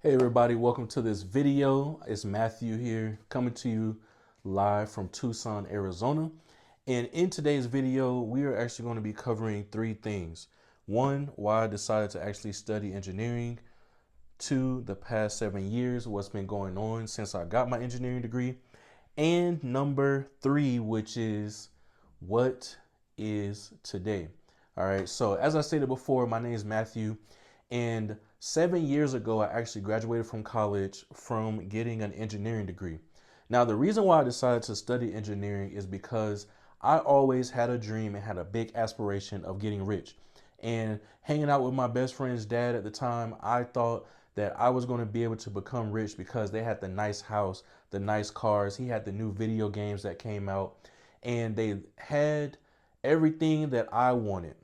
Hey everybody, welcome to this video. It's Matthew here coming to you live from Tucson, Arizona. And in today's video, we are actually going to be covering three things. One, why I decided to actually study engineering. Two, the past 7 years, what's been going on since I got my engineering degree. And number three, which is what is today. All right, so as I stated before, my name is Matthew, and 7 years ago, I actually graduated from college from getting an engineering degree. Now, the reason why I decided to study engineering is because I always had a dream and had a big aspiration of getting rich. And hanging out with my best friend's dad at the time, I thought that I was going to be able to become rich because they had the nice house, the nice cars. He had the new video games that came out, and they had everything that I wanted.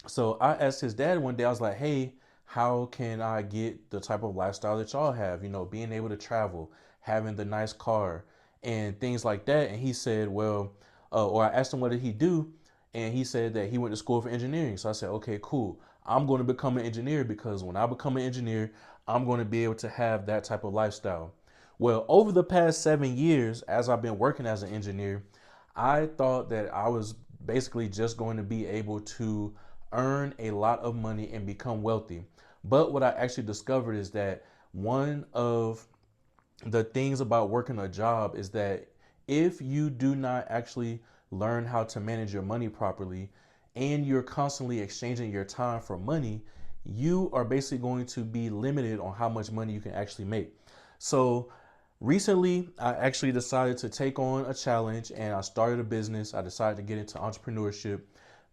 So I asked his dad one day, I was like, hey, how can I get the type of lifestyle that y'all have? You know, being able to travel, having the nice car, and things like that. And he said, well, or I asked him, what did he do? And he said that he went to school for engineering. So I said, okay, cool. I'm going to become an engineer because when I become an engineer, I'm going to be able to have that type of lifestyle. Well, over the past 7 years, as I've been working as an engineer, I thought that I was basically just going to be able to earn a lot of money and become wealthy. But what I actually discovered is that one of the things about working a job is that if you do not actually learn how to manage your money properly and you're constantly exchanging your time for money, you are basically going to be limited on how much money you can actually make. So recently, I actually decided to take on a challenge and I started a business. I decided to get into entrepreneurship,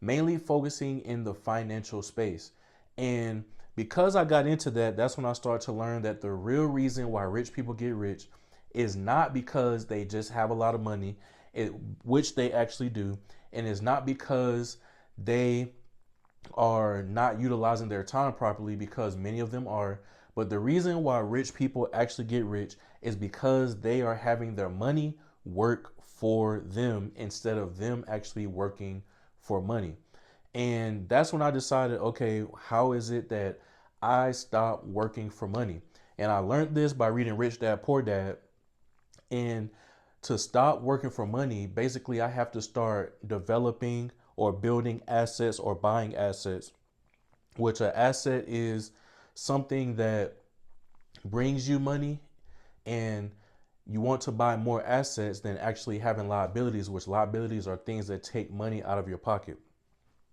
mainly focusing in the financial space. And because I got into that, that's when I started to learn that the real reason why rich people get rich is not because they just have a lot of money, which they actually do, and it's not because they are not utilizing their time properly, because many of them are. But the reason why rich people actually get rich is because they are having their money work for them instead of them actually working for money. And that's when I decided, okay, how is it that I stopped working for money? And I learned this by reading Rich Dad Poor Dad. And to stop working for money, basically, I have to start developing or building assets or buying assets, which an asset is something that brings you money, and you want to buy more assets than actually having liabilities, which liabilities are things that take money out of your pocket.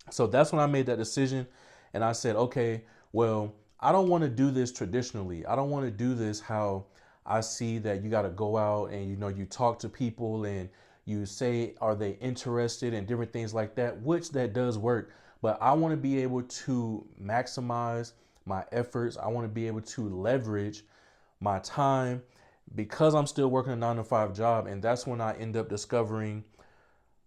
So that's when I made that decision. And I said, okay, well, I don't want to do this traditionally. I don't want to do this how I see that you got to go out and, you talk to people and you say, are they interested and different things like that, which that does work. But I want to be able to maximize my efforts. I want to be able to leverage my time because I'm still working a 9 to 5 job. And that's when I end up discovering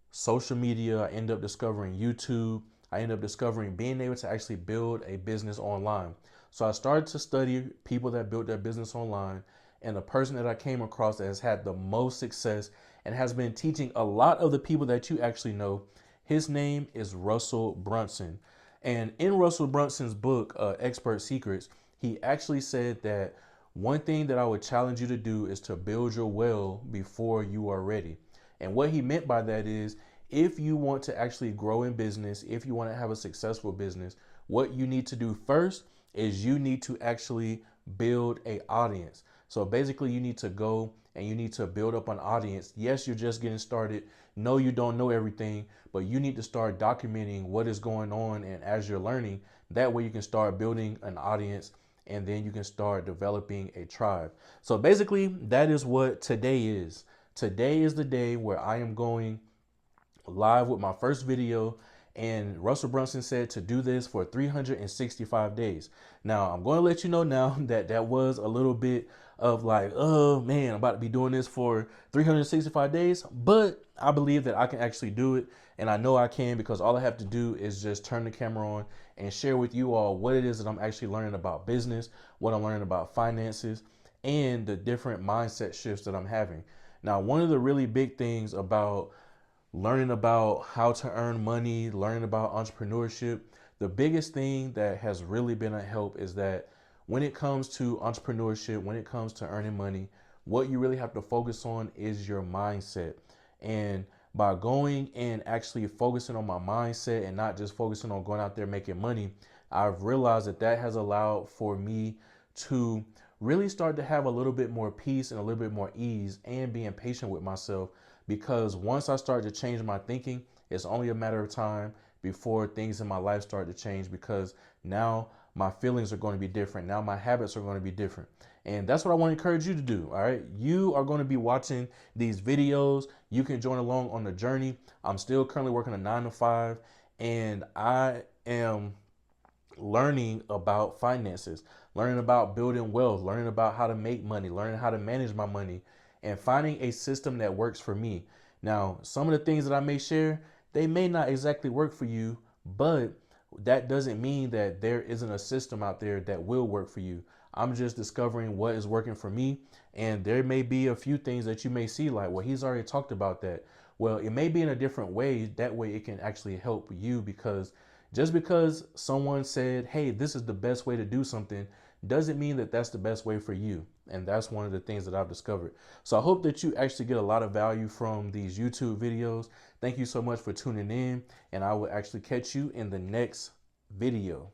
social media. I end up discovering YouTube. I end up discovering being able to actually build a business online. So I started to study people that built their business online. And the person that I came across that has had the most success and has been teaching a lot of the people that you actually know, his name is Russell Brunson. And in Russell Brunson's book, Expert Secrets, he actually said that one thing that I would challenge you to do is to build your well before you are ready. And what he meant by that is, if you want to actually grow in business, if you want to have a successful business, what you need to do first is you need to actually build a audience. So basically, you need to go and you need to build up an audience. Yes, you're just getting started. No, you don't know everything, but you need to start documenting what is going on. And as you're learning, that way you can start building an audience and then you can start developing a tribe. So basically, that is what today is. Today is the day where I am going live with my first video. And Russell Brunson said to do this for 365 days. Now, I'm going to let you know now that that was a little bit of like, oh man, I'm about to be doing this for 365 days. But I believe that I can actually do it. And I know I can, because all I have to do is just turn the camera on and share with you all what it is that I'm actually learning about business, what I'm learning about finances, and the different mindset shifts that I'm having. Now, one of the really big things about learning about how to earn money, learning about entrepreneurship, the biggest thing that has really been a help is that when it comes to entrepreneurship, when it comes to earning money, what you really have to focus on is your mindset. And by going and actually focusing on my mindset and not just focusing on going out there making money, I've realized that that has allowed for me to really start to have a little bit more peace and a little bit more ease and being patient with myself. Because once I start to change my thinking, it's only a matter of time before things in my life start to change, because now my feelings are going to be different. Now my habits are going to be different. And that's what I want to encourage you to do. All right. You are going to be watching these videos. You can join along on the journey. I'm still currently working a 9 to 5, and I am learning about finances, learning about building wealth, learning about how to make money, learning how to manage my money, and finding a system that works for me. Now, some of the things that I may share, they may not exactly work for you, but that doesn't mean that there isn't a system out there that will work for you. I'm just discovering what is working for me. And there may be a few things that you may see like, well, he's already talked about that. Well, it may be in a different way. That way it can actually help you, because just because someone said, hey, this is the best way to do something, doesn't mean that that's the best way for you. And that's one of the things that I've discovered. So I hope that you actually get a lot of value from these YouTube videos. Thank you so much for tuning in, and I will actually catch you in the next video.